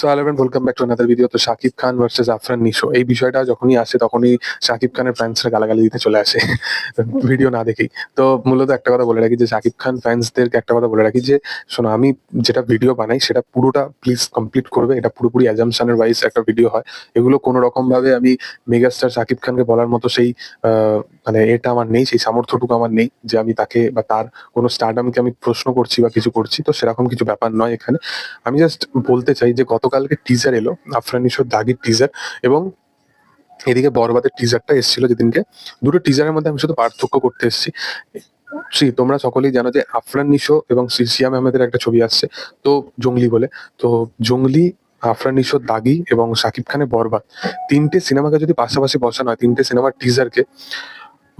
So hello everyone, welcome back to another video. তো Shakib Khan versus Afran Nisho, এই বিষয়টা যখনই আসে তখনই শাকিব খানের ফ্যান্সরা গালাগালি দিতে চলে আসে ভিডিও না দেখেই। তো মূলত একটা কথা বলে রাখি যে শাকিব খান ফ্যান্সদেরকে একটা কথা বলে রাখি যে শোনো, আমি যেটা ভিডিও বানাই সেটা পুরোটা প্লিজ কমপ্লিট করবে। এটা পুরোপুরি অ্যাজাম্পশনের ওয়াইজ একটা ভিডিও হয়। এগুলো কোনো রকম ভাবে আমি মেগাস্টার শাকিব খানকে বলার মতো সেই মানে এটা আমার নেই, সেই সামর্থ্যটুকু আমার নেই যে আমি তাকে বা তার কোনো স্টারডামকে আমি প্রশ্ন করছি বা কিছু করছি। তো সেরকম কিছু ব্যাপার নয় এখানে। আমি জাস্ট বলতে চাই যে গতকালকে টিজার এলো, আফরান নিশোর দাগির টিজার, এবং এদিকে বরবাদের টিজারটা এসেছিল যেদিনকে। দুটো টিজারের মধ্যে আমি শুধু পার্থক্য করতে এসেছি। তোমরা সকলেই জানো যে আফরান নিশো এবং সিয়াম আহমেদের একটা ছবি আসছে, তো জঙ্গলি বলে। তো জঙ্গলি, আফরান নিশোর দাগি এবং শাকিব খানের বরবাদ, তিনটে সিনেমাকে যদি পাশাপাশি বসানো হয়, তিনটে সিনেমার টিজারকে,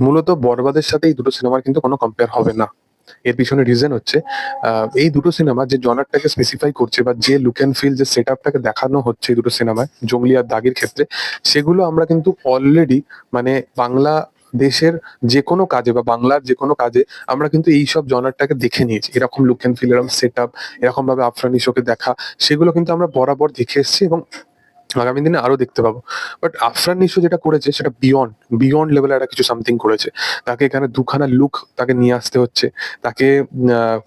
মূলত বরবাদের সাথে এই দুটো সিনেমার কিন্তু কোনো কম্পেয়ার হবে না। এর পিছনে রিজন হচ্ছে এই দুটো সিনেমা যে জনারটাকে স্পেসিফাই করছে বা যে লুক অ্যান্ড ফিল, যে সেট আপটাকে দেখানো হচ্ছে এই দুটো সিনেমায়, জঙ্গলি আর দাগির ক্ষেত্রে, সেগুলো আমরা কিন্তু অলরেডি মানে বাংলা দেশের যে কোনো কাজে বা বাংলার যে কোনো কাজে আমরা কিন্তু এইসব জনারটাকে দেখে নিয়েছি। এরকম লুক অ্যান্ড ফিল, এরকম সেট আপ, এরকম ভাবে আফরান নিশোকে দেখা, সেগুলো কিন্তু আমরা বরাবর দেখে এসেছি এবং আগামী দিনে আরো দেখতে পাবো। বাট আফরান নিশো যেটা করেছে সেটা বিয়ন্ড বিয়ন্ড লেভেলের একটা কিছু সামথিং করেছে। তাকে এখানে দুখানা লুক তাকে নিয়ে আসতে হচ্ছে, তাকে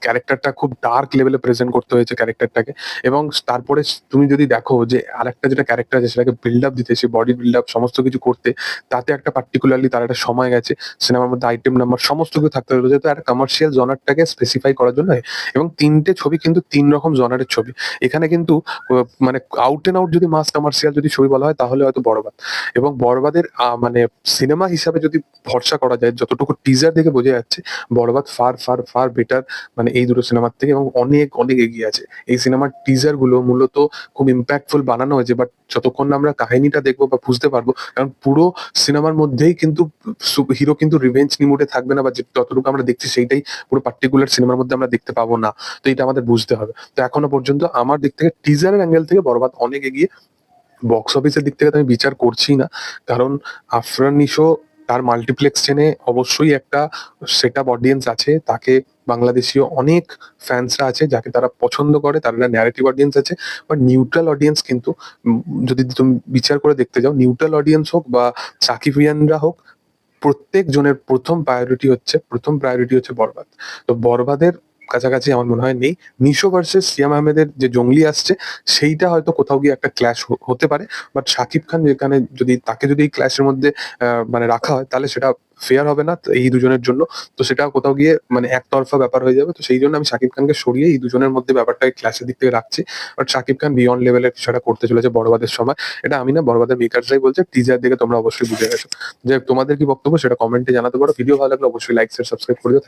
ক্যারেক্টারটা খুব ডার্ক লেভেলে প্রেজেন্ট করতে হয়েছে ক্যারেক্টারটাকে। এবং তারপরে তুমি যদি দেখো যে আরেকটা যেটা ক্যারেক্টার আছে সেটাকে বিল্ড আপ দিতে, সে বডি বিল্ড আপ সমস্ত কিছু করতে, তাতে একটা পার্টিকুলারলি তার একটা সময় গেছে, সিনেমার মধ্যে আইটেম নাম্বার সমস্ত কিছু থাকতে হলো যেহেতু একটা কমার্শিয়াল জনারটাকে স্পেসিফাই করার জন্য। এবং তিনটে ছবি কিন্তু তিন রকম জনারের ছবি এখানে কিন্তু। মানে আউট এন্ড আউট যদি মাস কমার্শিয়াল যদি ছবি বলা হয় তাহলে হয়তো বরবাদ। এবং বরবাদের মানে সিনেমা হিসাবে যদি ভরসা করা যায়, যতটুকু টিজার দেখে বোঝা যাচ্ছে বরবাদ ফার ফার ফার বেটার মানে এই দুটো সিনেমার থেকে, এবং অনেক অনেক এগিয়ে আছে। এই সিনেমার টিজার গুলো মূলত খুব ইম্প্যাক্টফুল বানানো হয়েছে, বাট যতক্ষণ না আমরা কাহিনীটা দেখবো বা বুঝতে পারবো, কারণ পুরো সিনেমার মধ্যেই কিন্তু হিরো কিন্তু রিভেঞ্জ নিমুডে থাকবে না, বা যতটুকু আমরা দেখছি সেইটাই পুরো পার্টিকুলার সিনেমার মধ্যে আমরা দেখতে পাবো না। তো এটা আমাদের বুঝতে হবে। তো এখনো পর্যন্ত আমার দিক থেকে টিজারের অ্যাঙ্গেল থেকে বরবাদ অনেক এগিয়ে। বক্স অফিসের দিক থেকে তো আমি বিচার করছি না, কারণ আফরান নিশো তার মাল্টিপ্লেক্স চেনে অবশ্যই একটা সেট আপ অডিয়েন্স আছে, তাকে বাংলাদেশীয় অনেক ফ্যান্সরা আছে যাকে তারা পছন্দ করে, তার একটা ন্যারেটিভ অডিয়েন্স আছে। বাট নিউট্রাল অডিয়েন্স কিন্তু যদি তুমি বিচার করে দেখতে যাও, নিউট্রাল অডিয়েন্স হোক বা সাকিবিয়ানরা হোক, প্রত্যেক জনের প্রথম প্রায়োরিটি হচ্ছে বরবাদ। তো বরবাদের কাছাকাছি আমার মনে হয় নেই। নিশো ভার্সেস সিয়াম আহমেদের যে জঙ্গলি আসছে, সেইটা হয়তো কোথাও গিয়ে একটা ক্ল্যাশ হতে পারে। বাট শাকিব খান যেখানে যদি তাকে যদি এই ক্ল্যাশের মধ্যে মানে রাখা হয়, তাহলে সেটা ফেয়ার হবে না তো এই দুজনের জন্য। তো সেটা কোথাও গিয়ে মানে একতরফা ব্যাপার হয়ে যাবে। তো সেই জন্য আমি শাকিব খানকে সরিয়ে এই দুজনের মধ্যে ব্যাপারটাকে ক্ল্যাশের দিক থেকে রাখছি। বাট শাকিব খান বিয়ন্ড লেভেলের কিছুটা করতে চলেছে বড়বাদের সময়। এটা আমি না, বড়বাদের মেকার্সরাই বলছে। টিজার দেখে তোমরা অবশ্যই বুঝে গেছো। যে তোমাদের কি বক্তব্য সেটা কমেন্টে জানাতে পারো। ভিডিও ভালো লাগলে অবশ্যই লাইক শেয়ার সাবস্ক্রাইব করে দিও।